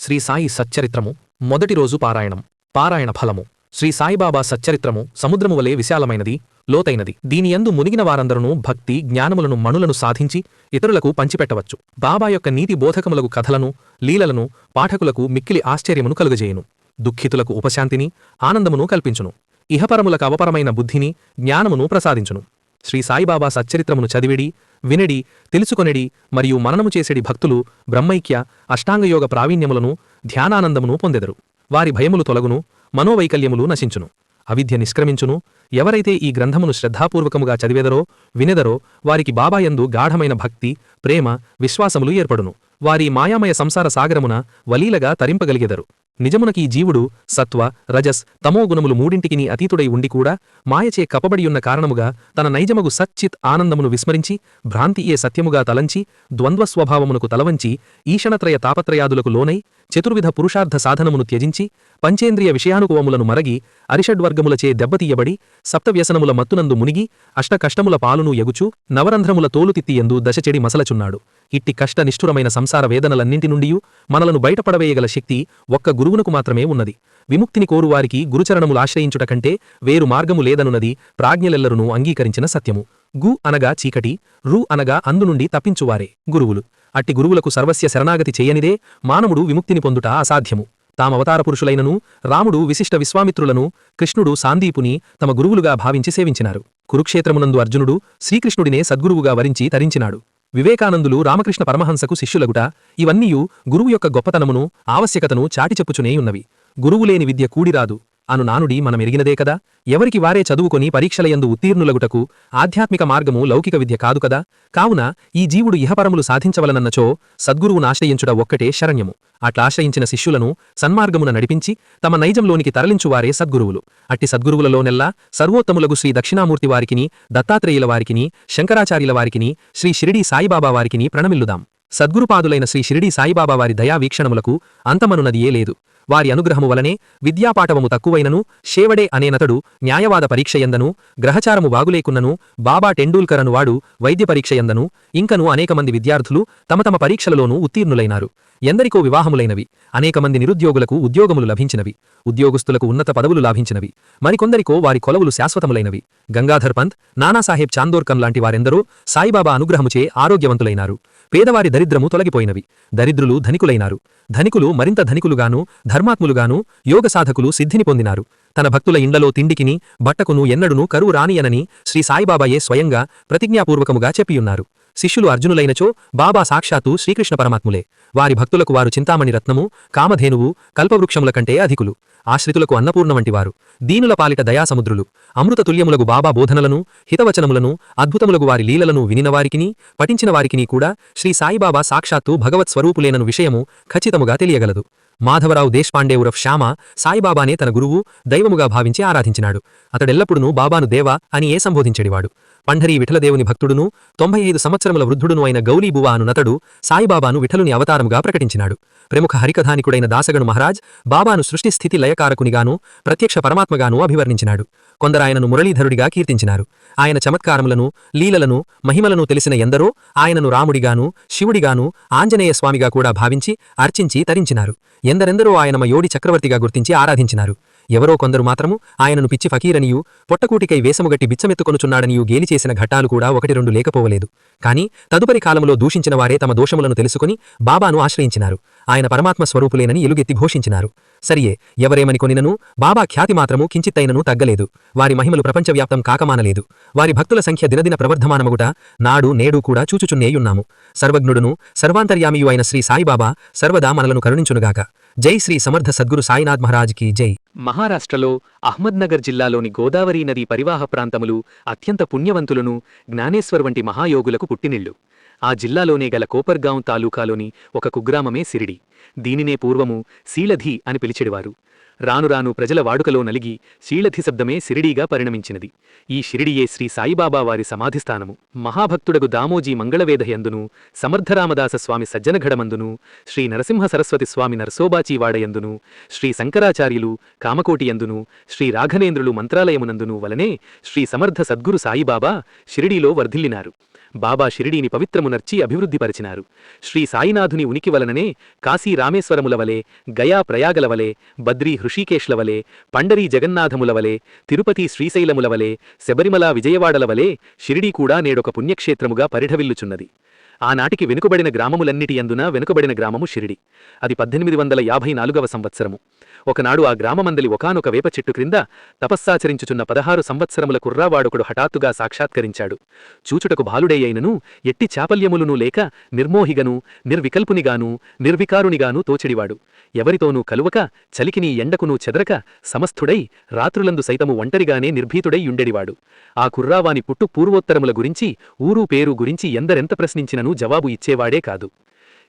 శ్రీ సాయి సచ్చరిత్రము మొదటి రోజు పారాయణం. పారాయణ ఫలము. శ్రీ సాయిబాబా సచ్చరిత్రము సముద్రము వలె విశాలమైనది, లోతైనది. దీనియందు మునిగిన వారందరూ భక్తి జ్ఞానములను మణులను సాధించి ఇతరులకు పంచిపెట్టవచ్చు. బాబా యొక్క నీతి బోధకములకు కథలను, లీలలను పాఠకులకు మిక్కిలి ఆశ్చర్యమును కలుగజేయును. దుఃఖితులకు ఉపశాంతిని, ఆనందమును కల్పించును. ఇహపరములకు అవపరమైన బుద్ధిని, జ్ఞానమును ప్రసాదించును. శ్రీ సాయిబాబా సచ్చరిత్రమును చదివిడి, వినిడి, తెలుసుకొనిడి మరియు మననము చేసేడి భక్తులు బ్రహ్మైక్య, అష్టాంగయోగ ప్రావీణ్యములను, ధ్యానానందమును పొందెదరు. వారి భయములు తొలగును, మనోవైకల్యములు నశించును, అవిద్య నిష్క్రమించును. ఎవరైతే ఈ గ్రంథమును శ్రద్ధాపూర్వకముగా చదివెదరో, వినెదరో వారికి బాబాయందు గాఢమైన భక్తి, ప్రేమ, విశ్వాసములు ఏర్పడును. వారి మాయామయ సంసార సాగరమున వలీలగా తరింపగలిగెదరు. నిజమునకీ జీవుడు సత్వ, రజస్, తమోగుణములు మూడింటికిని అతీతుడై ఉండి కూడా మాయచే కప్పబడియున్న కారణముగా తన నైజమగు సచ్చిత్ ఆనందమును విస్మరించి భ్రాంతియే సత్యముగా తలంచి ద్వంద్వస్వభావమునకు తలవంచి ఈషణత్రయ తాపత్రయాదులకు లోనై చతుర్విధ పురుషార్థ సాధనమును త్యజించి పంచేంద్రియ విషయానుకువములను మరగి అరిషడ్వర్గములచే దెబ్బతీయబడి సప్తవ్యసనముల మత్తునందు మునిగి అష్టకష్టముల పాలును ఎగుచూ నవరంధ్రముల తోలుతిత్తియందు దశచెడి మసలచున్నాడు. ఇట్టి కష్ట నిష్ఠురమైన సంసార వేదనలన్నింటి నుండియూ మనలను బయటపడవేయగల శక్తి ఒక్క గురువునకు మాత్రమే ఉన్నది. విముక్తిని కోరువారికి గురుచరణములాశ్రయించుట కంటే వేరు మార్గము లేదనున్నది ప్రాజ్ఞలెల్లరునూ అంగీకరించిన సత్యము. గు అనగా చీకటి, రు అనగా అందునుండి తప్పించువారే గురువులు. అట్టి గురువులకు సర్వస్య శరణాగతి చేయనిదే మానవుడు విముక్తిని పొందుట అసాధ్యము. తామవతార పురుషులైనను రాముడు విశిష్ట విశ్వామిత్రులను, కృష్ణుడు సాందీపుని తమ గురువులుగా భావించి సేవించినారు. కురుక్షేత్రమునందు అర్జునుడు శ్రీకృష్ణుడినే సద్గురువుగా వరించి తరించినాడు. వివేకానందులు రామకృష్ణ పరమహంసకు శిష్యులగుట ఇవన్నీయు గురువు యొక్క గొప్పతనమును, ఆవశ్యకతను చాటిచెప్పుచునేయున్నవి. గురువులేని విద్య కూడిరాదు అను నానుడి మనమెరిగినదే కదా. ఎవరికి వారే చదువుకొని పరీక్షలయందు ఉత్తీర్ణులగుటకు ఆధ్యాత్మిక మార్గము లౌకిక విద్య కాదు కదా. కావున ఈ జీవుడు ఇహపరములు సాధించవలనన్నచో సద్గురువునాశ్రయించుట ఒక్కటే శరణ్యము. అట్లాశ్రయించిన శిష్యులను సన్మార్గమున నడిపించి తమ నైజంలోనికి తరలించువారే సద్గురువులు. అట్టి సద్గురువులలోనెల్లా సర్వోత్తములగు శ్రీ దక్షిణామూర్తి వారికిని, దత్తాత్రేయుల వారికిని, శంకరాచార్యుల వారికిని, శ్రీ షిరిడీ సాయిబాబా వారికిని ప్రణమిల్లుదాం. సద్గురుపాదులైన శ్రీ షిరిడీ సాయిబాబా వారి దయా వీక్షణములకు అంతమనునదియే లేదు. వారి అనుగ్రహము వలనే విద్యాపాఠవము తక్కువైనను షేవడే అనేనతడు న్యాయవాద పరీక్షయందను, గ్రహచారము బాగులేకున్నను బాబా టెండూల్కర్ అనువాడు వైద్య పరీక్షయందను, ఇంకను అనేకమంది విద్యార్థులు తమ తమ పరీక్షలలోనూ ఉత్తీర్ణులైనారు. ఎందరికో వివాహములైనవి, అనేకమంది నిరుద్యోగులకు ఉద్యోగములు లభించినవి, ఉద్యోగస్తులకు ఉన్నత పదవులు లాభించినవి, మరికొందరికో వారి కొలవులు శాశ్వతములైనవి. గంగాధర్ పంత్, నానాసాహెబ్ చాందోర్కర్ లాంటి వారెందరో సాయిబాబా అనుగ్రహముచే ఆరోగ్యవంతులైనారు. పేదవారి దరిద్రము తొలగిపోయినవి, దరిద్రులు ధనికులైనారు, ధనికులు మరింత ధనికులుగాను, ధర్మాత్ములుగాను, యోగ సాధకులు సిద్ధిని పొందినారు. తన భక్తుల ఇండ్లలో తిండికిని, బట్టకును ఎన్నడునూ కరువు రానియనని శ్రీ సాయిబాబాయే స్వయంగా ప్రతిజ్ఞాపూర్వకముగా చెప్పియున్నారు. శిష్యులు అర్జునులైనచో బాబా సాక్షాత్తు శ్రీకృష్ణ పరమాత్ములే. వారి భక్తులకు వారు చింతామణి రత్నము, కామధేనువు, కల్పవృక్షముల కంటే అధికులు. ఆశ్రితులకు అన్నపూర్ణ వంటివారు, దీనుల పాలిట దయాసముద్రులు. అమృతతుల్యములగు బాబా బోధనలను, హితవచనములను, అద్భుతములగు వారి లీలలను వినినవారికిని, పఠించిన వారికిని కూడా శ్రీ సాయిబాబా సాక్షాత్తు భగవత్ స్వరూపులేనను విషయము ఖచ్చితముగా తెలియగలదు. మాధవరావు దేశ్పాండే ఉరఫ్ శ్యామ సాయిబాబానే తన గురువు, దైవముగా భావించి ఆరాధించినాడు. అతడెల్లప్పుడూ బాబాను దేవా అని సంబోధించేడివాడు. పంఢరీ విఠలదేవుని భక్తుడును 95 సంవత్సరముల వృద్ధుడును అయిన గౌలీబువా అను నతడు సాయిబాబాను విఠలుని అవతారముగా ప్రకటించినాడు. ప్రముఖ హరికథానికుడైన దాసగణు మహారాజ్ బాబాను సృష్టి స్థితి లయకారకునిగాను, ప్రత్యక్ష పరమాత్మగాను అభివర్ణించినాడు. కొందరాయనను మురళీధరుడిగా కీర్తించినారు. ఆయన చమత్కారములను, లీలలను, మహిమలను తెలిసిన ఎందరో ఆయనను రాముడిగాను, శివుడిగాను, ఆంజనేయ స్వామిగా కూడా భావించి అర్చించి తరించినారు. ఎందరెందరో ఆయన యోడి చక్రవర్తిగా గుర్తించి ఆరాధించినారు. ఎవరో కొందరు మాత్రము ఆయనను పిచ్చి ఫకీరనియూ, పొట్టకూటికై వేసముగట్టి బిచ్చమెత్తుకొనుచున్నాడనియూ గేలి చేసిన ఘట్టాలు కూడా 1-2 లేకపోవలేదు. కాని తదుపరి కాలములో దూషించిన వారే తమ దోషములను తెలుసుకుని బాబాను ఆశ్రయించినారు. ఆయన పరమాత్మ స్వరూపులేనని ఎలుగెత్తి ఘోషించినారు. సరియే, ఎవరేమని కొనినను బాబా ఖ్యాతి మాత్రము కించిత్తైనను తగ్గలేదు. వారి మహిమలు ప్రపంచవ్యాప్తం కాకమానలేదు. వారి భక్తుల సంఖ్య దినదిన ప్రవర్ధమానమగుట నాడు నేడు కూడా చూచుచున్నేయున్నాము. సర్వజ్ఞుడును సర్వాంతర్యామియు అయిన శ్రీ సాయిబాబా సర్వదా మనలను కరుణించునుగాక. జై శ్రీ సమర్థ సద్గురు సాయినాథ్ మహారాజ్ కీ జై. మహారాష్ట్రలో అహ్మద్నగర్ జిల్లాలోని గోదావరీ నదీ పరివాహ ప్రాంతములు అత్యంత పుణ్యవంతులను, జ్ఞానేశ్వర్ వంటి మహాయోగులకు పుట్టినిళ్ళు. ఆ జిల్లాలోనే గల కోపర్గాం తాలూకాలోని ఒక కుగ్రామమే సిరిడి. దీనినే పూర్వము శీలధి అని పిలిచెడివారు. రాను రాను ప్రజల వాడుకలో నలిగి శీలధి శబ్దమే సిరిడీగా పరిణమించినది. ఈ షిరిడియే శ్రీ సాయిబాబా వారి సమాధిస్థానము. మహాభక్తుడగు దామోజీ మంగళవేదయందును, సమర్థరామదాస స్వామి సజ్జనఘడమందును, శ్రీ నరసింహ సరస్వతి స్వామి నరసోబాచీవాడయందును, శ్రీ శంకరాచార్యులు కామకోటియందును, శ్రీ రాఘనేంద్రులు మంత్రాలయమునందును వలనే శ్రీ సమర్థ సద్గురు సాయిబాబా షిరిడీలో వర్ధిల్లినారు. బాబా షిరిడీని పవిత్రమునర్చి అభివృద్ధిపరిచినారు. శ్రీ సాయినాథుని ఉనికి వలననే కాశీ రామేశ్వరముల వలె, గయా ప్రయాగల వలె, బద్రీ హృషీకేశ్ల వలె, పండరీ జగన్నాథముల వలె, తిరుపతి శ్రీశైలముల వలె, శబరిమల విజయవాడల వలె షిరిడీ కూడా నేడొక పుణ్యక్షేత్రముగా పరిఢవిల్లుచున్నది. ఆనాటికి వెనుకబడిన గ్రామములన్నిటి యందున వెనుకబడిన గ్రామము షిరిడి. అది 1854వ సంవత్సరము. ఒకనాడు ఆ గ్రామమందలి ఒకానొక వేప చెట్టు క్రింద తపస్సాచరించుచున్న 16 సంవత్సరముల కుర్రావాడొకడు హఠాత్తుగా సాక్షాత్కరించాడు. చూచుటకు బాలుడే అయినను ఎట్టి చాపల్యములునూ లేక నిర్మోహిగను, నిర్వికల్పునిగాను, నిర్వికారునిగాను తోచెడివాడు. ఎవరితోనూ కలువక, చలికిని ఎండకునూ చెదరక, సమస్థుడై రాత్రులందు సైతము ఒంటరిగానే నిర్భీతుడై యుండెడివాడు. ఆ కుర్రావాని పుట్టు పూర్వోత్తరముల గురించి, ఊరు పేరు గురించి ఎందరెంత ప్రశ్నించిననూ జవాబు ఇచ్చేవాడే కాదు.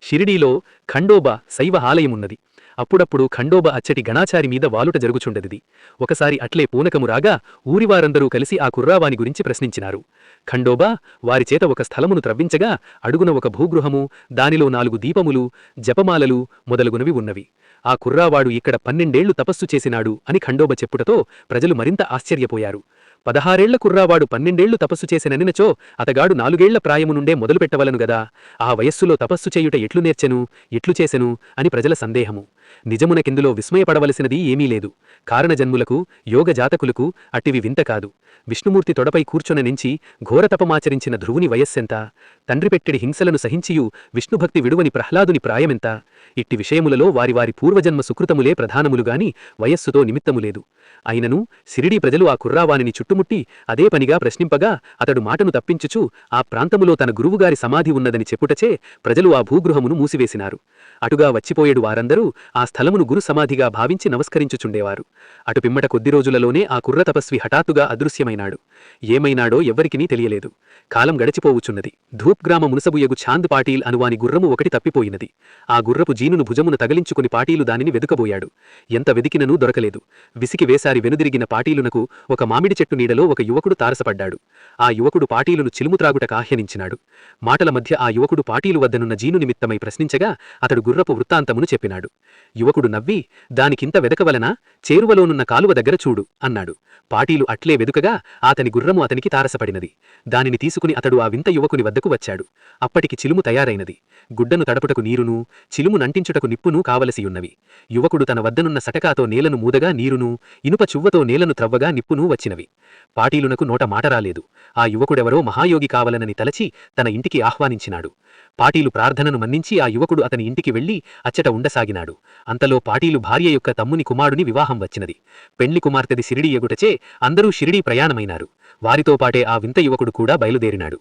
షిరిడీలో ఖండోబా శైవ ఆలయమున్నది. అప్పుడప్పుడు ఖండోబా అచ్చటి గణాచారి మీద వాలుట జరుగుచుండదిది. ఒకసారి అట్లే పూనకము రాగా ఊరివారందరూ కలిసి ఆ కుర్రావాని గురించి ప్రశ్నించినారు. ఖండోబా వారిచేత ఒక స్థలమును త్రవ్వించగా అడుగున ఒక భూగృహము, దానిలో 4 దీపములు, జపమాలలు మొదలగునవి ఉన్నవి. ఆ కుర్రావాడు ఇక్కడ 12 ఏళ్లు తపస్సు చేసినాడు అని ఖండోబ చెప్పుటతో ప్రజలు మరింత ఆశ్చర్యపోయారు. 16 ఏళ్ల కుర్రావాడు 12 ఏళ్లు తపస్సు చేసిననినచో అతగాడు 4 ఏళ్ల ప్రాయము నుండే మొదలుపెట్టవలను గదా. ఆ వయస్సులో తపస్సు చేయుట ఎట్లు నేర్చెను, ఎట్లు చేసెను అని ప్రజల సందేహము. నిజమునకిందులో విస్మయపడవలసినది ఏమీ లేదు. కారణజన్ములకు, యోగజాతకులకు అట్టివి వింత కాదు. విష్ణుమూర్తి తొడపై కూర్చొననించి ఘోరతపమాచరించిన ధ్రువుని వయస్సెంత, తండ్రి పెట్టెడి హింసలను సహించియు విష్ణుభక్తి విడువని ప్రహ్లాదుని ప్రాయమెంత, ఇట్టి విషయములలో వారి పూర్వజన్మ సుకృతములే ప్రధానములుగాని వయస్సుతో నిమిత్తములేదు. అయినను సిరిడీ ప్రజలు ఆ కుర్రావానిని చుట్టుముట్టి అదే పనిగా ప్రశ్నింపగా అతడు మాటను తప్పించుచు ఆ ప్రాంతములో తన గురువుగారి సమాధి ఉన్నదని చెప్పుటచే ప్రజలు ఆ భూగృహమును మూసివేసినారు. అటుగా వచ్చిపోయేడు వారందరూ ఆ స్థలమును గురు సమాధిగా భావించి నమస్కరించుచుండేవారు. అటు పిమ్మట కొద్ది రోజులలోనే ఆ కుర్ర తపస్వి హఠాత్తుగా అదృశ్యమైనాడు. ఏమైనాడో ఎవ్వరికినీ తెలియలేదు. కాలం గడిచిపోవుచున్నది. ధూప్ గ్రామ మునసబుయగు ఛాంద్ పాటీల్ అనువాని గుర్రము ఒకటి తప్పిపోయినది. ఆ గుర్రపు జీనును భుజమున తగిలించుకుని పాటీలు దానిని వెదుకబోయాడు. ఎంత వెదికిననూ దొరకలేదు. విసికి వేసారి వెనుదిరిగిన పాటీలునకు ఒక మామిడి చెట్టు నీడలో ఒక యువకుడు తారసపడ్డాడు. ఆ యువకుడు పాటీలును చిలుముత్రాగుటకు ఆహ్వానించినాడు. మాటల మధ్య ఆ యువకుడు పాటీలు వద్దనున్న జీను నిమిత్తమై ప్రశ్నించగా అతడు గుర్రపు వృత్తాంతమును చెప్పినాడు. యువకుడు నవ్వి, దానికింత వెదకవలనా, చేరువలోనున్న కాలువ దగ్గర చూడు అన్నాడు. పాటీలు అట్లే వెదుకగా అతని గుర్రము అతనికి తారసపడినది. దానిని తీసుకుని అతడు ఆ వింత యువకుని వద్దకు వచ్చాడు. అప్పటికి చిలుము తయారైనది. గుడ్డను తడపుటకు నీరును, చిలుము నంటించుటకు నిప్పునూ కావలసియున్నవి. యువకుడు తన వద్దనున్న సటకాతో నేలను మూదగా నీరును, ఇనుప చువ్వతో నేలను త్రవ్వగా నిప్పునూ వచ్చినవి. పాటీలునకు నోట మాటరాలేదు. ఆ యువకుడెవరో మహాయోగి కావలనని తలచి తన ఇంటికి ఆహ్వానించినాడు. పాటీలు ప్రార్థనను మన్నించి ఆ యువకుడు అతని ఇంటికి వెళ్లి అచ్చట ఉండసాగినాడు. అంతలో పాటీలు భార్య యొక్క తమ్ముని కుమారుని వివాహం వచ్చినది. పెండ్లి కుమార్తెది షిరిడీ ఎగుటచే అందరూ షిరిడీ ప్రయాణమైనారు. వారితో పాటే ఆ వింత యువకుడు కూడా బయలుదేరినాడు.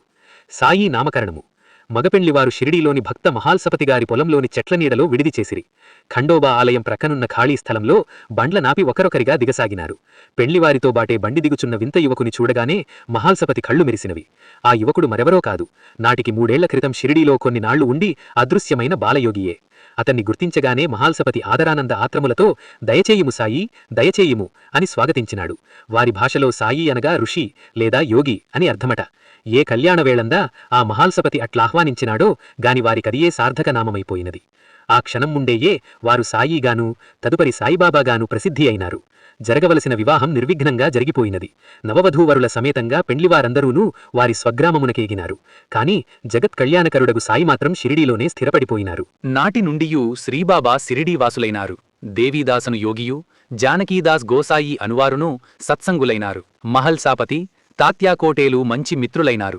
సాయి నామకరణము. మగపెండ్లివారు షిరిడీలోని భక్త మహాల్సపతిగారి పొలంలోని చెట్ల నీడలో విడిది చేసిరి. ఖండోబా ఆలయం ప్రక్కనున్న ఖాళీ స్థలంలో బండ్ల నాపి ఒకరొకరిగా దిగసాగినారు. పెండ్లివారితో బాటే బండి దిగుచున్న వింత యువకుని చూడగానే మహాల్సపతి కళ్ళు మెరిసినవి. ఆ యువకుడు మరెవరో కాదు, నాటికి 3 ఏళ్ల క్రితం షిరిడీలో కొన్ని నాళ్లు ఉండి అదృశ్యమైన బాలయోగియే. అతన్ని గుర్తించగానే మహాల్సపతి ఆదరానంద ఆత్రములతో దయచేయుము సాయి, దయచేయుము అని స్వాగతించినాడు. వారి భాషలో సాయి అనగా ఋషి లేదా యోగి అని అర్థమట. ఏ కళ్యాణవేళందా ఆ మహాల్సపతి అట్లాహ్వానించినాడో గాని వారికదియే సార్థక నామమైపోయినది. ఆ క్షణం ముండేయే వారు సాయిగాను, తదుపరి సాయిబాబాగాను ప్రసిద్ధి అయినారు. జరగవలసిన వివాహం నిర్విఘ్నంగా జరిగిపోయినది. నవవధూవరుల సమేతంగా పెండ్లివారందరూనూ వారి స్వగ్రామమునకేగినారు. కాని జగత్ కళ్యాణకరుడగు సాయి మాత్రం షిరిడీలోనే స్థిరపడిపోయినారు. నాటి నుండియూ శ్రీబాబా సిరిడీవాసులైనారు. దేవీదాసను యోగియు, జానకీదాస్ గోసాయి అనువారును సత్సంగులైనారు. మహల్సాపతి, తాత్యాకోటేలు మంచి మిత్రులైనారు.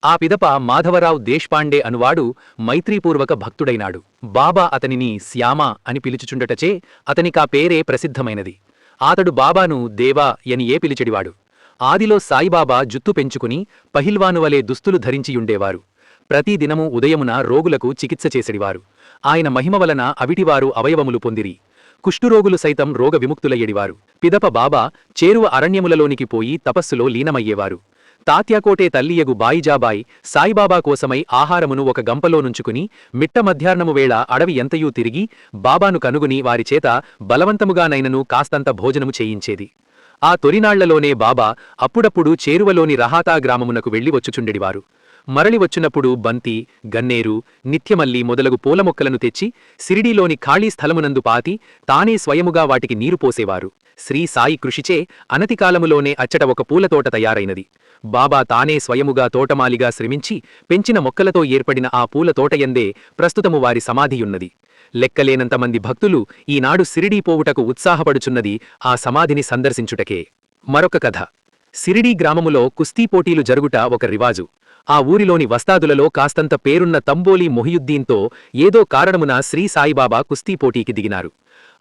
ఆ పిదప మాధవరావు దేశ్పాండే అనువాడు మైత్రీపూర్వక భక్తుడైనాడు. బాబా అతనిని శ్యామ అని పిలుచుచుండటచే అతనికా పేరే ప్రసిద్ధమైనది. అతడు బాబాను దేవా అని పిలిచెడివాడు. ఆదిలో సాయిబాబా జుత్తు పెంచుకుని పహిల్వానువలే దుస్తులు ధరించియుండేవారు. ప్రతిదినము ఉదయమున రోగులకు చికిత్స చేసెడివారు. ఆయన మహిమ వలన అవిటివారు అవయవములు పొందిరి. కుష్ఠురోగులు సైతం రోగ విముక్తులయ్యేడివారు. పిదప బాబా చేరువ అరణ్యములలోనికి పోయి తపస్సులో లీనమయ్యేవారు. తాత్యాకోటే తల్లియగు బాయిజాబాయి సాయిబాబా కోసమై ఆహారమును ఒక గంపలో నుంచుకుని మిట్ట మధ్యాహ్నము వేళ అడవి ఎంతయూ తిరిగి బాబాను కనుగొని వారిచేత బలవంతముగానైనను కాస్తంత భోజనము చేయించేది. ఆ తొలినాళ్లలోనే బాబా అప్పుడప్పుడు చేరువలోని రహాతా గ్రామమునకు వెళ్లి వచ్చుచుండెడివారు. మరలి వచ్చినప్పుడు బంతి, గన్నేరు, నిత్యమల్లి మొదలగు పూలమొక్కలను తెచ్చి సిరిడీలోని ఖాళీ స్థలమునందు పాతి తానే స్వయముగా వాటికి నీరు పోసేవారు. శ్రీ సాయి కృషిచే అనతికాలములోనే అచ్చట ఒక పూలతోట తయారైనది. బాబా తానే స్వయముగా తోటమాలిగా శ్రమించి పెంచిన మొక్కలతో ఏర్పడిన ఆ పూలతోటయందే ప్రస్తుతము వారి సమాధియున్నది. లెక్కలేనంతమంది భక్తులు ఈనాడు సిరిడీ పోవుటకు ఉత్సాహపడుచున్నది ఆ సమాధిని సందర్శించుటకే. మరొక కథ. సిరిడీ గ్రామములో కుస్తీ పోటీలు జరుగుట ఒక రివాజు. ఆ ఊరిలోని వస్తాదులలో కాస్తంత పేరున్న తంబోలి మొహియుద్దీన్తో ఏదో కారణమున శ్రీ సాయిబాబా కుస్తీ పోటీకి దిగినారు.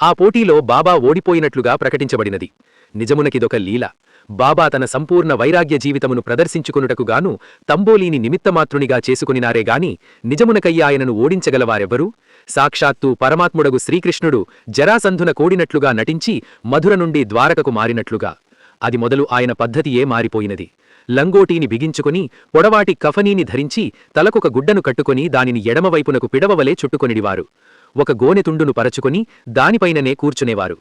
ఆ పోటీలో బాబా ఓడిపోయినట్లుగా ప్రకటించబడినది. నిజమునకిదొక లీల. బాబా తన సంపూర్ణ వైరాగ్య జీవితమును ప్రదర్శించుకొనుటకుగాను తంబోలీని నిమిత్తమాత్రునిగా చేసుకునినారేగాని నిజమునకయ్య ఆయనను ఓడించగలవారెవ్వరూ? సాక్షాత్తు పరమాత్ముడగు శ్రీకృష్ణుడు జరాసంధున కోడినట్లుగా నటించి మధుర నుండి ద్వారకకు మారినట్లుగా. అది మొదలు ఆయన పద్ధతియే మారిపోయినది. లంగోటీని బిగించుకుని పొడవాటి కఫనీని ధరించి తలకొక గుడ్డను కట్టుకుని దానిని ఎడమవైపునకు పిడవవలే చుట్టుకొనిడివారు. ఒక గోనెతుండును పరచుకొని దానిపైననే కూర్చునేవారు.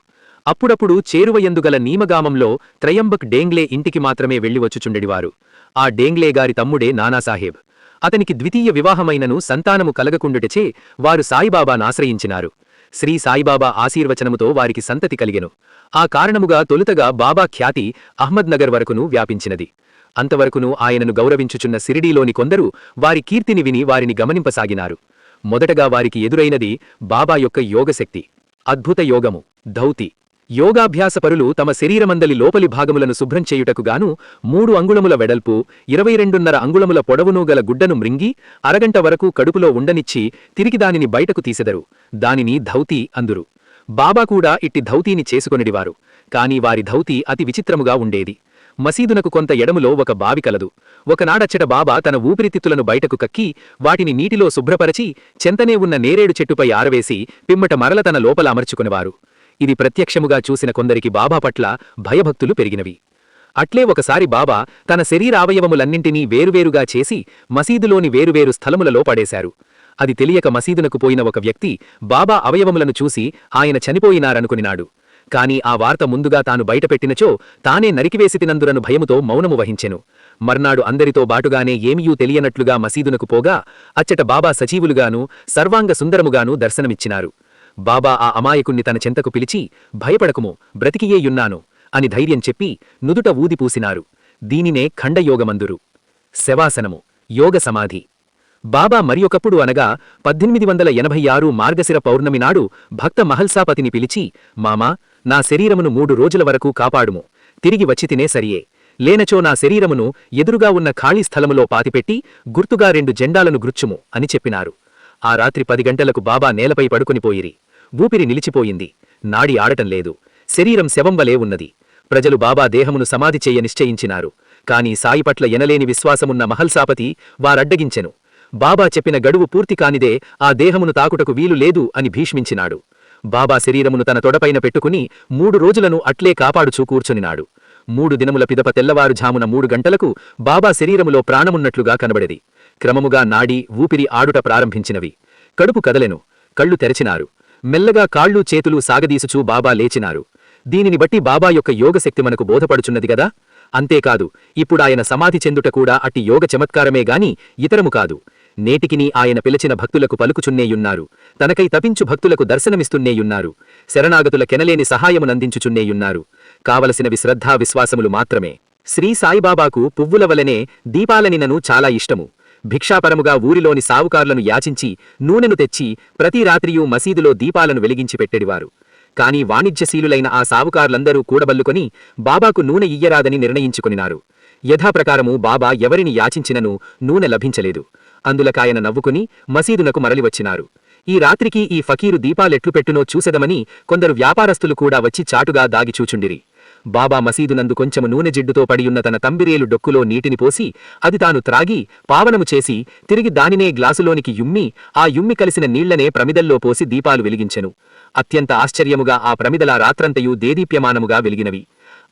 అప్పుడప్పుడు చేరువయందుగల నీమగామంలో త్రయంబక్ డేంగ్లే ఇంటికి మాత్రమే వెళ్లివచ్చుచుండెడివారు. ఆ డేంగ్లేగారి తమ్ముడే నానాసాహెబ్. అతనికి ద్వితీయ వివాహమైనను సంతానము కలగకుండుటచే వారు సాయిబాబానాశ్రయించినారు. శ్రీ సాయిబాబా ఆశీర్వచనముతో వారికి సంతతి కలిగెను. ఆ కారణముగా తొలుతగా బాబా ఖ్యాతి అహ్మద్నగర్ వరకును వ్యాపించినది. అంతవరకును ఆయనను గౌరవించుచున్న సిరిడీలోని కొందరు వారి కీర్తిని విని వారిని గమనింపసాగినారు. మొదటగా వారికి ఎదురైనది బాబా యొక్క యోగశక్తి. అద్భుత యోగము, ధౌతి. యోగాభ్యాసపరులు తమ శరీరమందలి లోపలి భాగములను శుభ్రం చేయుటకుగాను 3 అంగుళముల వెడల్పు 22.5 అంగుళముల పొడవును గల గుడ్డను మ్రింగి అరగంట వరకు కడుపులో ఉండనిచ్చి తిరిగి దానిని బయటకు తీసెదరు. దానిని ధౌతి అందురు. బాబా కూడా ఇట్టి ధౌతీని చేసుకొనిడివారు. కాని వారి ధౌతి అతి విచిత్రముగా ఉండేది. మసీదునకు కొంత ఎడములో ఒక బావి కలదు. ఒకనాడచ్చట బాబా తన ఊపిరితిత్తులను బయటకు కక్కి వాటిని నీటిలో శుభ్రపరచి చెంతనే ఉన్న నేరేడు చెట్టుపై ఆరవేసి పిమ్మట మరల తన లోపల అమర్చుకునేవారు. ఇది ప్రత్యక్షముగా చూసిన కొందరికి బాబా పట్ల భయభక్తులు పెరిగినవి. అట్లే ఒకసారి బాబా తన శరీరావయవములన్నింటినీ వేరువేరుగా చేసి మసీదులోని వేరువేరు స్థలములలో పడేశారు. అది తెలియక మసీదునకు పోయిన ఒక వ్యక్తి బాబా అవయవములను చూసి ఆయన చనిపోయినారనుకునినాడు. కాని ఆ వార్త ముందుగా తాను బయటపెట్టినచో తానే నరికివేసితినందురను భయముతో మౌనము వహించెను. మర్నాడు అందరితో బాటుగానే ఏమియూ తెలియనట్లుగా మసీదునకు పోగా అచ్చట బాబా సజీవులుగాను సర్వాంగ సుందరముగాను దర్శనమిచ్చినారు. బాబా ఆ అమాయకుణ్ణి తన చెంతకు పిలిచి "భయపడకుము, బ్రతికియేయున్నాను" అని ధైర్యం చెప్పి నుదుట ఊదిపూసినారు. దీనినే ఖండయోగమందురు. శవాసనము, యోగ సమాధి. బాబా మరియొకప్పుడు అనగా 1886 మార్గశిర పౌర్ణమి నాడు భక్త మహల్సాపతిని పిలిచి "మామా, నా శరీరమును 3 రోజుల వరకు కాపాడుము. తిరిగి వచ్చితినే సరియే. లేనచో నా శరీరమును ఎదురుగా ఉన్న ఖాళీ స్థలములో పాతిపెట్టి గుర్తుగా 2 జెండాలను గుర్చుము" అని చెప్పినారు. ఆ రాత్రి 10 గంటలకు బాబా నేలపై పడుకొనిపోయిరి. ఊపిరి నిలిచిపోయింది. నాడి ఆడటం లేదు. శరీరం శవంవలే ఉన్నది. ప్రజలు బాబా దేహమును సమాధి చెయ్య నిశ్చయించినారు. కాని సాయిపట్ల ఎనలేని విశ్వాసమున్న మహల్సాపతి వారడ్డగించెను. బాబా చెప్పిన గడువు పూర్తి కానిదే ఆ దేహమును తాకుటకు వీలు లేదు అని భీష్మించినాడు. బాబా శరీరమును తన తొడపైన పెట్టుకుని 3 రోజులను అట్లే కాపాడుచూ కూర్చునినాడు. 3 దినముల పిదప తెల్లవారుఝామున 3 గంటలకు బాబా శరీరములో ప్రాణమున్నట్లుగా కనబడేది. క్రమముగా నాడి, ఊపిరి ఆడుట ప్రారంభించినవి. కడుపు కదలెను. కళ్ళు తెరచినారు. మెల్లగా కాళ్ళు చేతులు సాగదీసుచూ బాబా లేచినారు. దీనిని బట్టి బాబా యొక్క యోగశక్తి మనకు బోధపడుచున్నది గదా. అంతేకాదు, ఇప్పుడాయన సమాధి చెందుట కూడా అట్టి యోగ చమత్కారమే గాని ఇతరము కాదు. నేటికిని ఆయన పిలిచిన భక్తులకు పలుకుచున్నేయున్నారు. తనకై తపించు భక్తులకు దర్శనమిస్తున్నేయున్నారు. శరణాగతుల కెనలేని సహాయమునందించుచున్నేయున్నారు. కావలసినవి శ్రద్ధా విశ్వాసములు మాత్రమే. శ్రీ సాయిబాబాకు పువ్వుల వలనే దీపాలనినను చాలా ఇష్టము. భిక్షాపరముగా ఊరిలోని సావుకారులను యాచించి నూనెను తెచ్చి ప్రతి రాత్రియూ మసీదులో దీపాలను వెలిగించి పెట్టెడివారు. కాని వాణిజ్యశీలులైన ఆ సావుకారులందరూ కూడబల్లుకొని బాబాకు నూనె ఇయ్యరాదని నిర్ణయించుకొనినారు. యథాప్రకారము బాబా ఎవరిని యాచించినను నూనె లభించలేదు. అందులకాయన నవ్వుకుని మసీదునకు మరలివచ్చినారు. ఈ రాత్రికి ఈ ఫకీరు దీపాలెట్లు పెట్టునో చూసెదమని కొందరు వ్యాపారస్తులు కూడా వచ్చి చాటుగా దాగి చూచుండిరి. బాబా మసీదునందు కొంచెము నూనె జిడ్డుతో పడియున్న తన తంబిరేలు డొక్కులో నీటిని పోసి అది తాను త్రాగి పావనము చేసి తిరిగి దానినే గ్లాసులోనికి యుమ్మి ఆ యుమ్మి కలిసిన నీళ్లనే ప్రమిదల్లో పోసి దీపాలు వెలిగించెను. అత్యంత ఆశ్చర్యముగా ఆ ప్రమిదల రాత్రంతయు దేదీప్యమానముగా వెలిగినవి.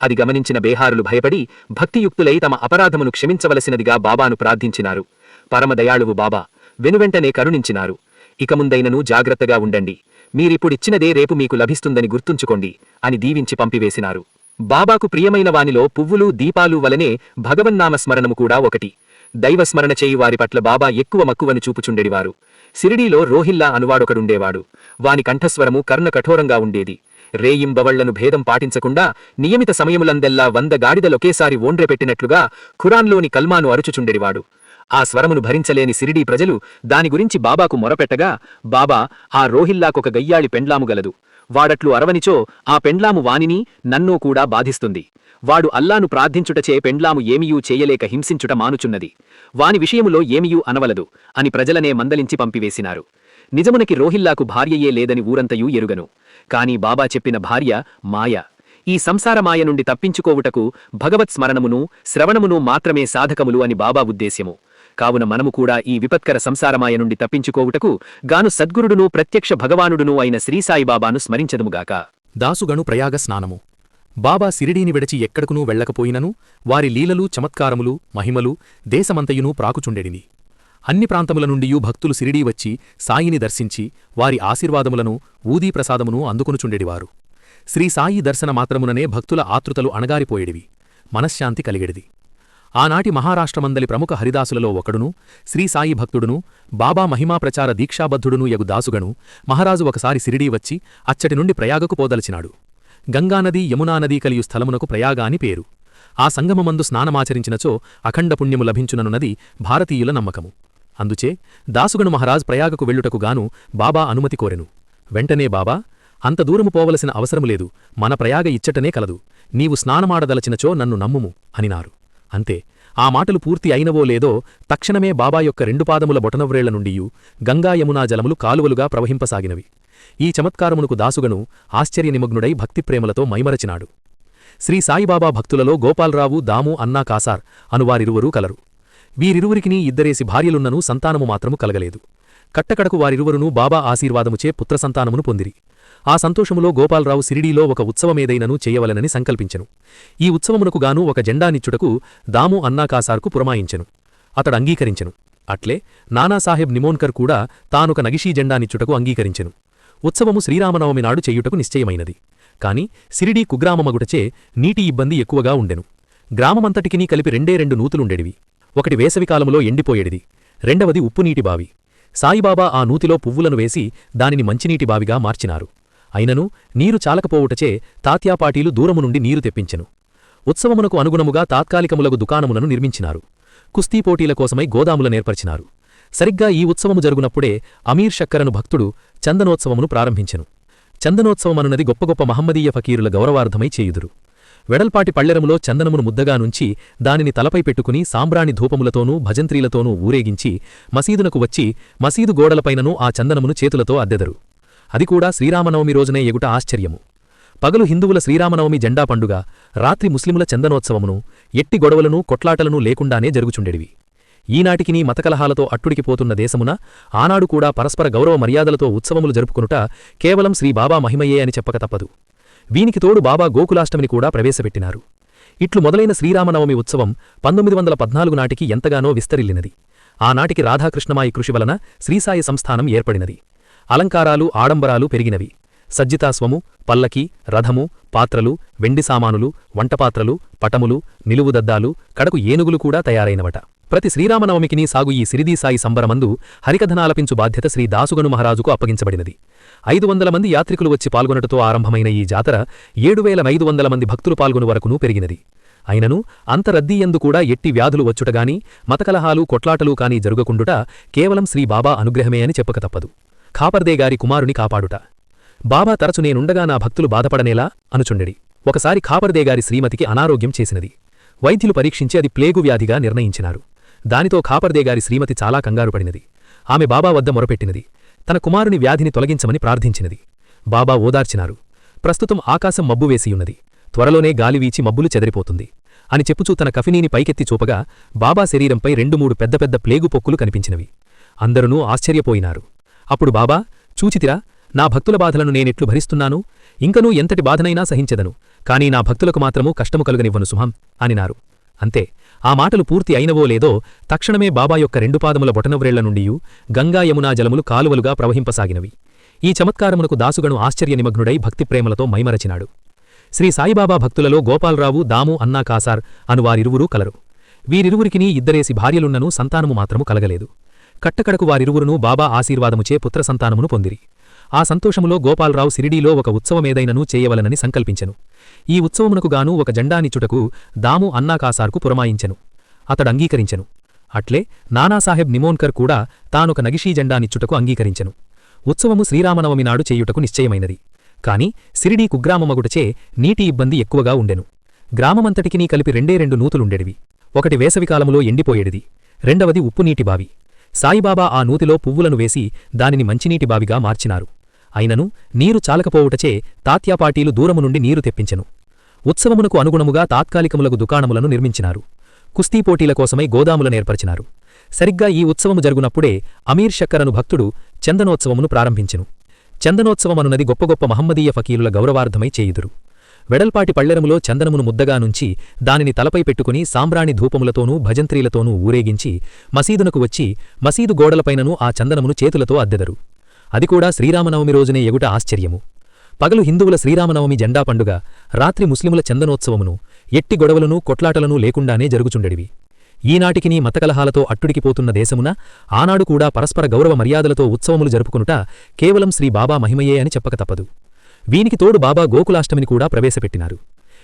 అది గమనించిన బేహారులు భయపడి భక్తియుక్తులై తమ అపరాధమును క్షమించవలసినదిగా బాబాను ప్రార్థించినారు. పరమదయాళువు బాబా వెనువెంటనే కరుణించినారు. ఇక ముందైనను జాగ్రత్తగా ఉండండి. మీరిప్పుడిచ్చినదే రేపు మీకు లభిస్తుందని గుర్తుంచుకోండి అని దీవించి పంపివేసినారు. బాబాకు ప్రియమైన వానిలో పువ్వులు, దీపాలు వలనే భగవన్నామస్మరణము కూడా ఒకటి. దైవస్మరణ చేయి వారి పట్ల బాబా ఎక్కువ మక్కువను చూపుచుండెడివారు. సిరిడీలో రోహిల్లా అనువాడొకడుండేవాడు. వాని కంఠస్వరము కర్ణ కఠోరంగా ఉండేది. రేయింబవళ్లను భేదం పాటించకుండా నియమిత సమయములందెల్లా 100 గాడిదలొకేసారి ఓండ్రె పెట్టినట్లుగా ఖురాన్లోని కల్మాను అరుచుచుండెడివాడు. ఆ స్వరమును భరించలేని సిరిడీ ప్రజలు దాని గురించి బాబాకు మొరపెట్టగా, బాబా, ఆ రోహిల్లాకొక గయ్యాళి పెండ్లాము గలదు. వాడట్లు అరవనిచో ఆ పెండ్లాము వానిని నన్నూ కూడా బాధిస్తుంది. వాడు అల్లాను ప్రార్థించుటచే పెండ్లాము ఏమియూ చేయలేక హింసించుట మానుచున్నది. వాని విషయములో ఏమియూ అనవలదు అని ప్రజలనే మందలించి పంపివేసినారు. నిజమునకి రోహిల్లాకు భార్యయే లేదని ఊరంతయూ ఎరుగను. కాని బాబా చెప్పిన భార్య మాయ. ఈ సంసార మాయ నుండి తప్పించుకోవుటకు భగవత్ స్మరణమును శ్రవణమును మాత్రమే సాధకములు అని బాబా ఉద్దేశ్యము. కావున మనము కూడా ఈ విపత్కర సంసారమాయ నుండి తప్పించుకోవుటకు గాను సద్గురుడును ప్రత్యక్ష భగవానుడును అయిన శ్రీసాయిబాబాను స్మరించదుముగాక. దాసుగను ప్రయాగ స్నానము. బాబా సిరిడీని విడచి ఎక్కడకునూ వెళ్లకపోయినను వారి లీలలు చమత్కారములు మహిమలు దేశమంతయునూ ప్రాకుచుండెడిని. అన్ని ప్రాంతముల నుండియూ భక్తులు సిరిడీ వచ్చి సాయిని దర్శించి వారి ఆశీర్వాదములను ఊదీ ప్రసాదమును అందుకొనుచుండెడివారు. శ్రీ సాయి దర్శన మాత్రముననే భక్తుల ఆతృతలు అణగారిపోయేడివి, మనశ్శాంతి కలిగెడిది. ఆనాటి మహారాష్ట్రమందలి ప్రముఖ హరిదాసులలో ఒకడును శ్రీసాయి భక్తుడును బాబా మహిమా ప్రచార దీక్షాబద్ధుడును యగు దాసుగను మహారాజు ఒకసారి సిరిడీ వచ్చి అచ్చటి నుండి ప్రయాగకు పోదలచినాడు. గంగానదీ యమునానదీ కలియు స్థలమునకు ప్రయాగ అని పేరు. ఆ సంగమమందు స్నానమాచరించినచో అఖండ పుణ్యము లభించుననున్నది భారతీయుల నమ్మకము. అందుచే దాసుగను మహారాజ్ ప్రయాగకు వెళ్ళుటకు గాను బాబా అనుమతి కోరెను. వెంటనే బాబా, అంత దూరము పోవలసిన అవసరము లేదు, మన ప్రయాగ ఇచ్చటనే కలదు, నీవు స్నానమాడదలచినచో నన్ను నమ్ముము అనినారు. అంతే, ఆ మాటలు పూర్తి అయినవో లేదో తక్షణమే బాబా యొక్క 2 పాదముల బొటనవ్రేళ్ల నుండియూ గంగా యమునా జలములు కాలువలుగా ప్రవహింపసాగినవి. ఈ చమత్కారమునకు దాసుగను ఆశ్చర్యనిమగ్నుడై భక్తిప్రేమలతో మైమరచినాడు. శ్రీ సాయిబాబా భక్తులలో గోపాలరావు, దాము అన్నా కాసార్ అనువారిరువరూ కలరు. వీరిరువురికినీ ఇద్దరేసి భార్యలున్ననూ సంతానము మాత్రము కలగలేదు. కట్టకడకు వారిరువరునూ బాబా ఆశీర్వాదముచే పుత్రసంతానమును పొందిరి. ఆ సంతోషములో గోపాలరావు సిరిడీలో ఒక ఉత్సవమేదైనను చేయవలెనని సంకల్పించెను. ఈ ఉత్సవమునకు గాను ఒక జెండానిచ్చుటకు దాము అన్నాకాసార్కు పురమాయించెను. అతడు అంగీకరించెను. అట్లే నానాసాహెబ్ నిమోన్కర్ కూడా తానొక నగిషీ జెండానిచ్చుటకు అంగీకరించెను. ఉత్సవము శ్రీరామనవమి నాడు చేయుటకు నిశ్చయమైనది. కాని సిరిడీ కుగ్రామమగుటచే నీటి ఇబ్బంది ఎక్కువగా ఉండెను. గ్రామమంతటికినీ కలిపి 2 నూతులుండెడివి. ఒకటి వేసవికాలములో ఎండిపోయేడిది, రెండవది ఉప్పునీటి బావి. సాయిబాబా ఆ నూతిలో పువ్వులను వేసి దానిని మంచినీటి బావిగా మార్చినారు. అయినను నీరు చాలకపోవుటచే తాత్యాపాటీలు దూరము నుండి నీరు తెప్పించెను. ఉత్సవమునకు అనుగుణముగా తాత్కాలికములగు దుకాణములను నిర్మించినారు. కుస్తీ పోటీల కోసమై గోదాములనేర్పరిచినారు. సరిగ్గా ఈ ఉత్సవము జరుగునప్పుడే అమీర్ షక్కరను భక్తుడు చందనోత్సవమును ప్రారంభించెను. చందనోత్సవమనున్నది గొప్ప గొప్ప మహమ్మదీయ ఫకీరుల గౌరవార్థమై చేయుదురు. వెడల్పాటి పళ్ళెరములో చందనమును ముద్దగా నుంచి దానిని తలపై పెట్టుకుని సాంబ్రాణి ధూపములతోనూ భజంత్రీలతోనూ ఊరేగించి మసీదునకు వచ్చి మసీదు గోడలపైననూ ఆ చందనమును చేతులతో అద్దెదరు. అది కూడా శ్రీరామనవమి రోజునే ఎగుట ఆశ్చర్యము. పగలు హిందువుల శ్రీరామనవమి జెండా పండుగ, రాత్రి ముస్లిముల చందనోత్సవమును ఎట్టి గొడవలనూ కొట్లాటలనూ లేకుండానే జరుగుచుండెడివి. ఈనాటికినీ మతకలహాలతో అట్టుడికిపోతున్న దేశమున ఆనాడు కూడా పరస్పర గౌరవ మర్యాదలతో ఉత్సవములు జరుపుకొనుట కేవలం శ్రీ బాబా మహిమయే అని చెప్పక తప్పదు. వీనికి తోడు బాబా గోకులాష్టమిని కూడా ప్రవేశపెట్టినారు. ఇట్లు మొదలైన శ్రీరామనవమి ఉత్సవం 1914 నాటికి ఎంతగానో విస్తరిల్లినది. ఆనాటికి రాధాకృష్ణమాయి కృషి వలన శ్రీసాయి సంస్థానం ఏర్పడినది. అలంకారాలు ఆడంబరాలు పెరిగినవి. సజ్జితాస్వము, పల్లకి, రథము, పాత్రలు, వెండి సామానులు, వంటపాత్రలు, పటములు, నిలువుదద్దాలు, కడకు ఏనుగులు కూడా తయారైనవట. ప్రతి శ్రీరామనవమికినీ సాగు ఈ సిరిదీసాయి సంబరమందు హరికథనాలపించు బాధ్యత శ్రీ దాసుగను మహారాజుకు అప్పగించబడినది. 500 మంది యాత్రికులు వచ్చి పాల్గొనటతో ఆరంభమైన ఈ జాతర 7500 మంది భక్తులు పాల్గొను వరకునూ పెరిగినది. అయినను అంత రద్దీయందు కూడా ఎట్టి వ్యాధులు వచ్చుటగాని మతకలహాలు కొట్లాటలు కాని జరుగకుండుట కేవలం శ్రీ బాబా అనుగ్రహమే అని చెప్పక తప్పదు. ఖాపర్దేగారి కుమారుని కాపాడుట. బాబా తరచు నేనుండగా నా భక్తులు బాధపడనేలా అనుచుండెడి. ఒకసారి ఖాపర్దేగారి శ్రీమతికి అనారోగ్యం చేసినది. వైద్యులు పరీక్షించి అది ప్లేగు వ్యాధిగా నిర్ణయించినారు. దానితో ఖాపర్దేగారి శ్రీమతి చాలా కంగారుపడినది. ఆమె బాబా వద్ద మొరపెట్టినది. తన కుమారుని వ్యాధిని తొలగించమని ప్రార్థించినది. బాబా ఓదార్చినారు. ప్రస్తుతం ఆకాశం మబ్బువేసియున్నది, త్వరలోనే గాలివీచి మబ్బులు చెదిరిపోతుంది అని చెప్పుచూ తన కఫినీని పైకెత్తి చూపగా బాబా శరీరంపై 2-3 పెద్ద పెద్ద ప్లేగు పొక్కులు కనిపించినవి. అందరూ ఆశ్చర్యపోయినారు. అప్పుడు బాబా, చూచితిరా, నా భక్తుల బాధలను నేనెట్లు భరిస్తున్నాను, ఇంకనూ ఎంతటి బాధనైనా సహించెదను, కానీ నా భక్తులకు మాత్రము కష్టము కలుగనివ్వను సుమం అనినారు. అంతే, ఆ మాటలు పూర్తి అయినవో లేదో తక్షణమే బాబా యొక్క 2 పాదముల బొటనవ్రేళ్ల నుండియూ గంగా యమునా జలములు కాలువలుగా ప్రవహింపసాగినవి. ఈ చమత్కారమునకు దాసుగను ఆశ్చర్యనిమగ్నుడై భక్తిప్రేమలతో మైమరచినాడు. శ్రీ సాయిబాబా భక్తులలో గోపాలరావు, దాము అన్నా కాసార్ అను వారిరువురూ కలరు. వీరిరువురికినీ ఇద్దరేసి భార్యలున్ననూ సంతానము మాత్రము కలగలేదు. కట్టకడకు వారిరువురునూ బాబా ఆశీర్వాదముచే పుత్రసంతానమును పొందిరి. ఆ సంతోషములో గోపాలరావు సిరిడీలో ఒక ఉత్సవమేదైనను చేయవలనని సంకల్పించెను. ఈ ఉత్సవమునకు గాను ఒక జెండానిచ్చుటకు దాము అన్నాకాసార్కు పురమాయించెను. అతడంగీకరించెను. అట్లే నానాసాహెబ్ నిమోన్కర్ కూడా తానొక నగిషీ జెండానిచ్చుటకు అంగీకరించెను. ఉత్సవము శ్రీరామనవమి నాడు చేయుటకు నిశ్చయమైనది. కాని సిరిడీ కుగ్రామమగుటచే నీటి ఇబ్బంది ఎక్కువగా ఉండెను. గ్రామమంతటికినీ కలిపి రెండు నూతులుండెడివి. ఒకటి వేసవికాలములో ఎండిపోయేడిది, రెండవది ఉప్పునీటి బావి. సాయిబాబా ఆ నూతిలో పువ్వులను వేసి దానిని మంచినీటి బావిగా మార్చినారు. అయినను నీరు చాలకపోవుటచే తాత్యాపాటీలు దూరము నుండి నీరు తెప్పించెను. ఉత్సవమునకు అనుగుణముగా తాత్కాలికములగు దుకాణములను నిర్మించినారు. కుస్తీ పోటీల కోసమై గోదాములనేర్పరిచినారు. సరిగ్గా ఈ ఉత్సవము జరుగునప్పుడే అమీర్ షక్కరను భక్తుడు చందనోత్సవమును ప్రారంభించెను. చందనోత్సవమనున్నది గొప్ప గొప్ప మహమ్మదీయ ఫకీలుల గౌరవార్థమై చేయుదురు. వెడల్పాటి పళ్ళెరములో చందనమును ముద్దగా నుంచి దానిని తలపై పెట్టుకుని సాంబ్రాణి ధూపములతోనూ భజంత్రీలతోనూ ఊరేగించి మసీదునకు వచ్చి మసీదు గోడలపైనను ఆ చందనమును చేతులతో అద్దెదరు. అది కూడా శ్రీరామనవమి రోజునే ఎగుట ఆశ్చర్యము. పగలు హిందువుల శ్రీరామనవమి జెండా పండుగ, రాత్రి ముస్లిముల చందనోత్సవమును ఎట్టి గొడవలను కొట్లాటలను లేకుండానే జరుగుచుండెడివి. ఈనాటికినీ మతకలహాలతో అట్టుడికిపోతున్న దేశమున ఆనాడు కూడా పరస్పర గౌరవ మర్యాదలతో ఉత్సవములు జరుపుకునుట కేవలం శ్రీ బాబా మహిమయే అని చెప్పక తప్పదు. వీనికి తోడు బాబా గోకులాష్టమిని కూడా ప్రవేశపెట్టినారు.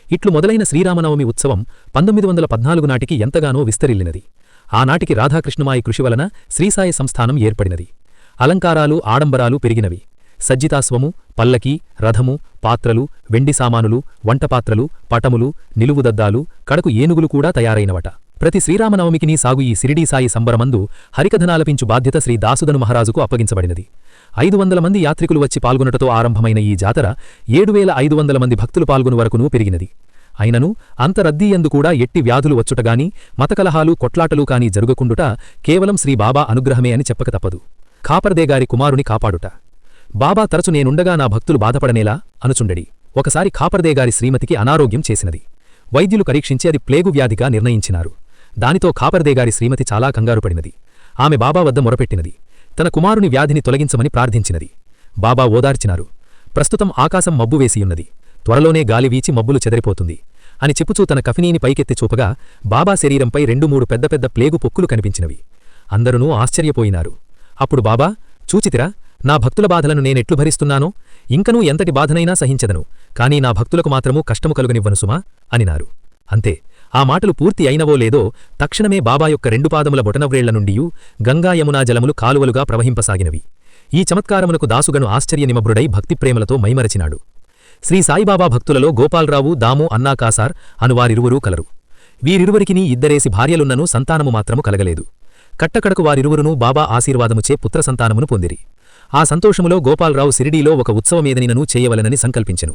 ఇట్లు మొదలైన శ్రీరామనవమి ఉత్సవం 1914 నాటికి ఎంతగానో విస్తరిల్లినది. ఆనాటికి రాధాకృష్ణమాయి కృషి వలన శ్రీసాయి సంస్థానం ఏర్పడినది. అలంకారాలు ఆడంబరాలు పెరిగినవి. సజ్జితాస్వము, పల్లకి, రథము, పాత్రలు, వెండి సామానులు, వంటపాత్రలు, పటములు, నిలువుదద్దాలు, కడకు ఏనుగులు కూడా తయారైనవట. ప్రతి శ్రీరామనవమికినీ సాగు ఈ సిరిడీ సాయి సంబరమందు హరికథనాలపించు బాధ్యత శ్రీ దాసుదను మహారాజుకు అప్పగించబడినది. 500 మంది యాత్రికులు వచ్చి పాల్గొనటతో ఆరంభమైన ఈ జాతర 7500 మంది భక్తులు పాల్గొను వరకునూ పెరిగినది. అయినను అంత రద్దీయందు కూడా ఎట్టి వ్యాధులు వచ్చుటగాని మతకలహాలు కొట్లాటలు కాని జరుగకుండుట కేవలం శ్రీ బాబా అనుగ్రహమే అని చెప్పక తప్పదు. ఖాపర్దేగారి కుమారుని కాపాడుట. బాబా తరచు నేనుండగా నా భక్తులు బాధపడనేలా అనుచుండెడి. ఒకసారి ఖాపర్దేగారి శ్రీమతికి అనారోగ్యం చేసినది. వైద్యులు పరీక్షించి అది ప్లేగు వ్యాధిగా నిర్ణయించినారు. దానితో ఖాపర్దేగారి శ్రీమతి చాలా కంగారుపడినది. ఆమె బాబా వద్ద మొరపెట్టినది. తన కుమారుని వ్యాధిని తొలగించమని ప్రార్థించినది. బాబా ఓదార్చినారు. ప్రస్తుతం ఆకాశం మబ్బు వేసియున్నది, త్వరలోనే గాలి వీచి మబ్బులు చెదరిపోతుంది అని చెప్పుచూ తన కఫినీని పైకెత్తి చూపగా బాబా శరీరంపై 2-3 పెద్ద పెద్ద ప్లేగు పొక్కులు కనిపించినవి. అందరూ ఆశ్చర్యపోయినారు. అప్పుడు బాబా, చూచితిరా, నా భక్తుల బాధలను నేనెట్లు భరిస్తున్నానో, ఇంకనూ ఎంతటి బాధనైనా సహించదను, కానీ నా భక్తులకు మాత్రమూ కష్టము కలుగనివ్వను సుమా అనినారు. అంతే. ఆ మాటలు పూర్తి అయినవో లేదో తక్షణమే బాబా యొక్క 2 పాదముల బొటనవ్రేళ్ల నుండియూ గంగా యమునా జలములు కాలువలుగా ప్రవహింపసాగినవి. ఈ చమత్కారమునకు దాసుగను ఆశ్చర్యనిమగ్రుడై భక్తిప్రేమలతో మైమరచినాడు. శ్రీ సాయిబాబా భక్తులలో గోపాలరావు, దాము అన్నాకాసార్ అనువారిరువురూ కలరు. వీరిరువరికినీ ఇద్దరేసి భార్యలున్ననూ సంతానము మాత్రము కలగలేదు. కట్టకడకు వారిరువురునూ బాబా ఆశీర్వాదముచే పుత్రసంతానమును పొందిరి. ఆ సంతోషములో గోపాలరావు సిరిడీలో ఒక ఉత్సవమేదనిననూ చేయవలనని సంకల్పించెను.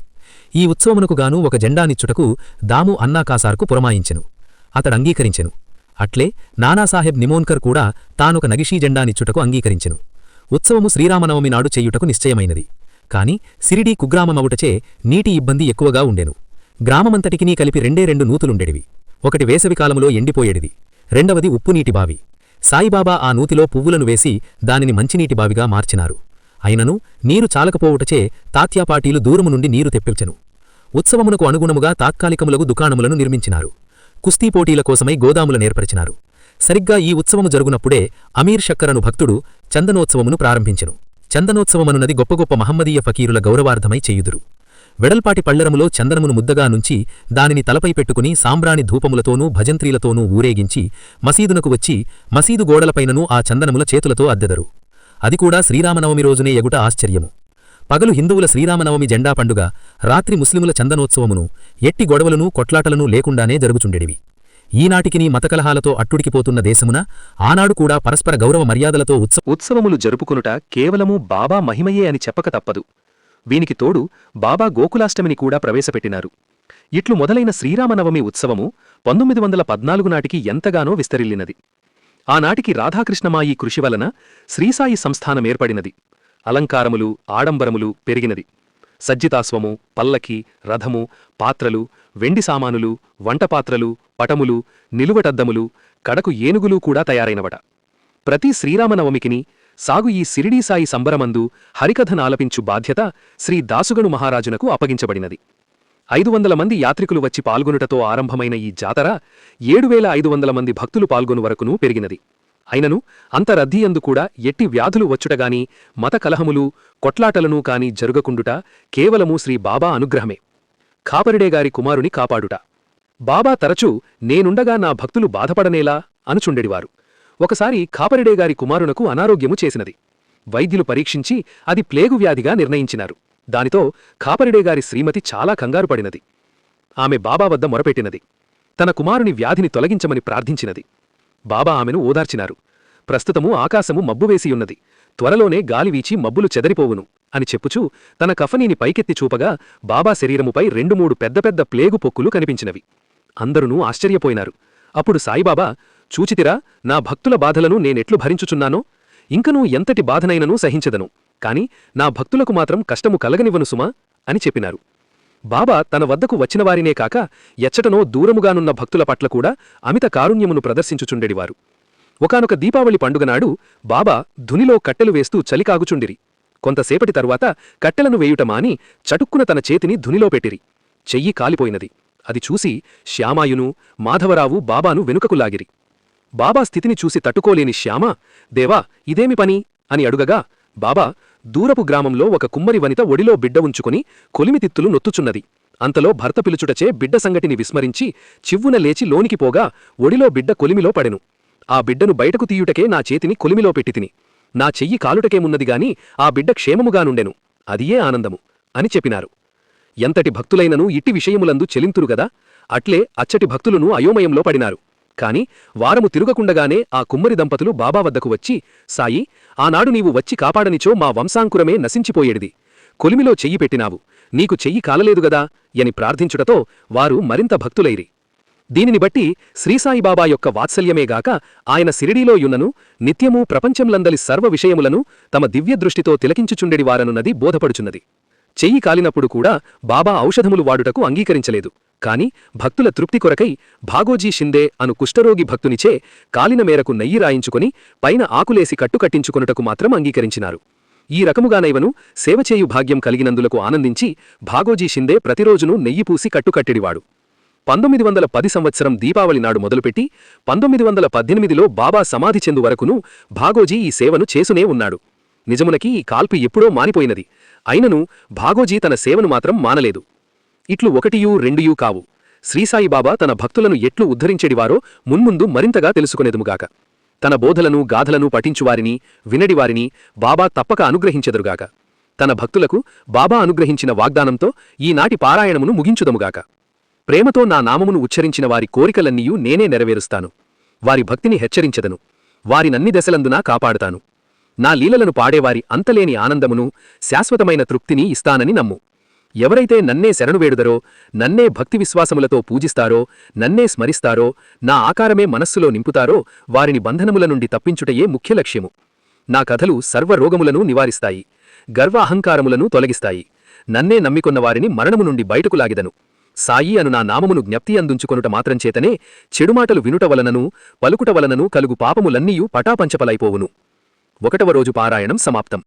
ఈ ఉత్సవమునకు గాను ఒక జెండానిచ్చుటకు దాము అన్నాకాసార్కు పురమాయించెను. అతడంగీకరించెను. అట్లే నానాసాహెబ్ నిమోన్కర్ కూడా తానొక నగిషీ జెండానిచ్చుటకు అంగీకరించెను. ఉత్సవము శ్రీరామనవమి నాడు చేయుటకు నిశ్చయమైనది. కాని సిరిడీ కుగ్రామమగుటచే నీటి ఇబ్బంది ఎక్కువగా ఉండెను. గ్రామమంతటికినీ కలిపి 2 నూతులుండెడివి. ఒకటి వేసవికాలములో ఎండిపోయేడిది, రెండవది ఉప్పునీటి బావి. సాయిబాబా ఆ నూతిలో పువ్వులను వేసి దానిని మంచినీటి బావిగా మార్చినారు. అయినను నీరు చాలకపోవుటచే తాత్యాపాటీలు దూరము నుండి నీరు తెప్పించెను. ఉత్సవమునకు అనుగుణముగా తాత్కాలికములగు దుకాణములను నిర్మించినారు. కుస్తీ పోటీల కోసమై గోదాములనేర్పరిచినారు. సరిగ్గా ఈ ఉత్సవము జరుగునప్పుడే అమీర్ షక్కరను భక్తుడు చందనోత్సవమును ప్రారంభించెను. చందనోత్సవమనున్నది గొప్ప గొప్ప మహమ్మదీయ ఫకీరుల గౌరవార్థమై చేయుదురు. వెడల్పాటి పళ్ళెరములో చందనమును ముద్దగా నుంచి దానిని తలపై పెట్టుకుని సాంబ్రాణి ధూపములతోనూ భజంత్రీలతోనూ ఊరేగించి మసీదునకు వచ్చి మసీదు గోడలపైననూ ఆ చందనముల చేతులతో అద్దెదరు. అది కూడా శ్రీరామనవమి రోజునే ఎగుట ఆశ్చర్యము. పగలు హిందువుల శ్రీరామనవమి జెండా పండుగ, రాత్రి ముస్లిముల చందనోత్సవమును ఎట్టి గొడవలనూ కొట్లాటలనూ లేకుండానే జరుగుచుండెడివి. ఈనాటికినీ మతకలహాలతో అట్టుడికిపోతున్న దేశమున ఆనాడు కూడా పరస్పర గౌరవ మర్యాదలతో ఉత్సవములు జరుపుకునుట కేవలము బాబా మహిమయే అని చెప్పక తప్పదు. వీనికి తోడు బాబా గోకులాష్టమిని కూడా ప్రవేశపెట్టినారు. ఇట్లు మొదలైన శ్రీరామనవమి ఉత్సవము 1914 నాటికి ఎంతగానో విస్తరిల్లినది. ఆనాటికి రాధాకృష్ణమాయి కృషి వలన శ్రీసాయి సంస్థానమేర్పడినది. అలంకారములు ఆడంబరములు పెరిగినది. సజ్జితాస్వము, పల్లకి, రథము, పాత్రలు, వెండి సామానులు, వంటపాత్రలు, పటములు, నిలువటద్దములు, కడకు ఏనుగులు కూడా తయారైనవట. ప్రతి శ్రీరామనవమికిని సాగు ఈ సిరిడీ సాయి సంబరమందు హరికథనాలపించు బాధ్యత శ్రీ దాసుగను మహారాజునకు అప్పగించబడినది. 500 మంది యాత్రికులు వచ్చి పాల్గొనుటతో ఆరంభమైన ఈ జాతర 7500 మంది భక్తులు పాల్గొను వరకునూ పెరిగినది. అయినను అంత రద్దీయందు కూడా ఎట్టి వ్యాధులు వచ్చుటగాని మత కలహములు కొట్లాటలను కాని జరుగకుండుట కేవలము శ్రీ బాబా అనుగ్రహమే. ఖాపరిడేగారి కుమారుని కాపాడుట. బాబా తరచూ నేనుండగా నా భక్తులు బాధపడనేలా అనుచుండెడివారు. ఒకసారి ఖాపరిడేగారి కుమారునకు అనారోగ్యము చేసినది. వైద్యులు పరీక్షించి అది ప్లేగు వ్యాధిగా నిర్ణయించినారు. దానితో ఖాపరిడేగారి శ్రీమతి చాలా కంగారుపడినది. ఆమె బాబా వద్ద మొరపెట్టినది. తన కుమారుని వ్యాధిని తొలగించమని ప్రార్థించినది. బాబా ఆమెను ఓదార్చినారు. ప్రస్తుతము ఆకాశము మబ్బువేసియున్నది, త్వరలోనే గాలివీచి మబ్బులు చెదరిపోవును అని చెప్పుచూ తన కఫనీని పైకెత్తి చూపగా బాబా శరీరముపై 2-3 పెద్ద పెద్ద ప్లేగు పొక్కులు కనిపించినవి. అందరునూ ఆశ్చర్యపోయినారు. అప్పుడు సాయిబాబా, చూచితిరా నా భక్తుల బాధలను నేనెట్లు భరించుచున్నానో, ఇంకనూ ఎంతటి బాధనైననూ సహించదను, కాని నా భక్తులకు మాత్రం కష్టము కలగనివ్వను సుమా అని చెప్పినారు. బాబా తన వద్దకు వచ్చినవారినే కాక ఎచ్చటనో దూరముగానున్న భక్తుల పట్ల కూడా అమిత కారుణ్యమును ప్రదర్శించుచుండెడివారు. ఒకానొక దీపావళి పండుగనాడు బాబా ధునిలో కట్టెలు వేస్తూ చలికాగుచుండిరి. కొంతసేపటి తరువాత కట్టెలను వేయుటమాని చటుక్కున తన చేతిని ధునిలో పెట్టిరి. చెయ్యి కాలిపోయినది. అది చూసి శ్యామాయును మాధవరావు బాబాను వెనుకకు లాగిరి. బాబా స్థితిని చూసి తట్టుకోలేని శ్యామ, దేవా ఇదేమి పని అని అడుగగా, బాబా, దూరపు గ్రామంలో ఒక కుమ్మరి వనిత ఒడిలో బిడ్డ ఉంచుకుని కొలిమితిత్తులు నొత్తుచున్నది. అంతలో భర్త పిలుచుటచే బిడ్డ సంగటిని విస్మరించి చివ్వున లేచి లోనికి పోగా ఒడిలో బిడ్డ కొలిమిలో పడెను. ఆ బిడ్డను బయటకు తీయుటకే నా చేతిని కొలిమిలో పెట్టితిని. నా చెయ్యి కాలుటకేమున్నదిగాని ఆ బిడ్డ క్షేమముగానుండెను. అదియే ఆనందము అని చెప్పినారు. ఎంతటి భక్తులైనను ఇట్టి విషయములందు చెలింతురుగదా. అట్లే అచ్చటి భక్తులను అయోమయంలో పడినారు. కాని వారము తిరుగకుండగానే ఆ కుమ్మరి దంపతులు బాబా వద్దకు వచ్చి, సాయి, ఆనాడు నీవు వచ్చి కాపాడనిచో మా వంశాంకురమే నశించిపోయేడిది. కొలిమిలో చెయ్యి పెట్టినావు, నీకు చెయ్యి కాలలేదుగదా అని ప్రార్థించుటతో వారు మరింత భక్తులైరి. దీనిని బట్టి శ్రీసాయిబాబా యొక్క వాత్సల్యమేగాక ఆయన సిరిడీలో యున్నను నిత్యమూ ప్రపంచంలందలి సర్వ విషయములను తమ దివ్యదృష్టితో తిలకించుచుండెడివారనున్నది బోధపడుచున్నది. చెయ్యి కాలినప్పుడు కూడా బాబా ఔషధములు వాడుటకు అంగీకరించలేదు. కాని భక్తుల తృప్తి కొరకై భాగోజీ షిందే అను కుష్ఠరోగి భక్తునిచే కాలిన మేరకు నెయ్యి రాయించుకొని పైన ఆకులేసి కట్టుకట్టించుకొనుటకు మాత్రం అంగీకరించినారు. ఈ రకముగానైవను సేవచేయు భాగ్యం కలిగినందులకు ఆనందించి భాగోజీ షిందే ప్రతిరోజునూ నెయ్యి పూసి కట్టుకట్టెడివాడు. 1910 సంవత్సరం దీపావళి నాడు మొదలుపెట్టి 1918లో బాబా సమాధి చెందు వరకును భాగోజీ ఈ సేవను చేసునే ఉన్నాడు. నిజమునకి ఈ కాల్పు ఎప్పుడో మానిపోయినది. అయినను భాగోజీ తన సేవను మాత్రం మానలేదు. ఇట్లు 1-2 కావు. శ్రీసాయిబాబా తన భక్తులను ఎట్లు ఉద్ధరించెడివారో మున్ముందు మరింతగా తెలుసుకొనేదుముగాక. తన బోధలను గాథలను పఠించువారిని వినడివారిని బాబా తప్పక అనుగ్రహించెదరుగాక. తన భక్తులకు బాబా అనుగ్రహించిన వాగ్దానంతో ఈనాటి పారాయణమును ముగించుదముగాక. ప్రేమతో నా నామమును ఉచ్చరించిన వారి కోరికలన్నీయూ నేనే నెరవేరుస్తాను. వారి భక్తిని హెచ్చరించెదను. వారినన్ని దశలందునా కాపాడుతాను. నా లీలలను పాడేవారి అంతలేని ఆనందమును శాశ్వతమైన తృప్తిని ఇస్తానని నమ్ము. ఎవరైతే నన్నే శరణువేడుదరో, నన్నే భక్తి విశ్వాసములతో పూజిస్తారో, నన్నే స్మరిస్తారో, నా ఆకారమే మనస్సులో నింపుతారో వారిని బంధనముల నుండి తప్పించుటయే ముఖ్య లక్ష్యము. నా కథలు సర్వరోగములను నివారిస్తాయి, గర్వ అహంకారములను తొలగిస్తాయి. నన్నే నమ్మికొన్న వారిని మరణము నుండి బయటకు లాగిదను. సాయి అను నా నామమును జ్ఞప్తి అందుంచుకొనుట మాత్రంచేతనే చెడుమాటలు వినుట వలనను పలుకుట వలనను కలుగు పాపములన్నీయూ పటాపంచపలైపోవును. 1వ రోజు పారాయణం సమాప్తం.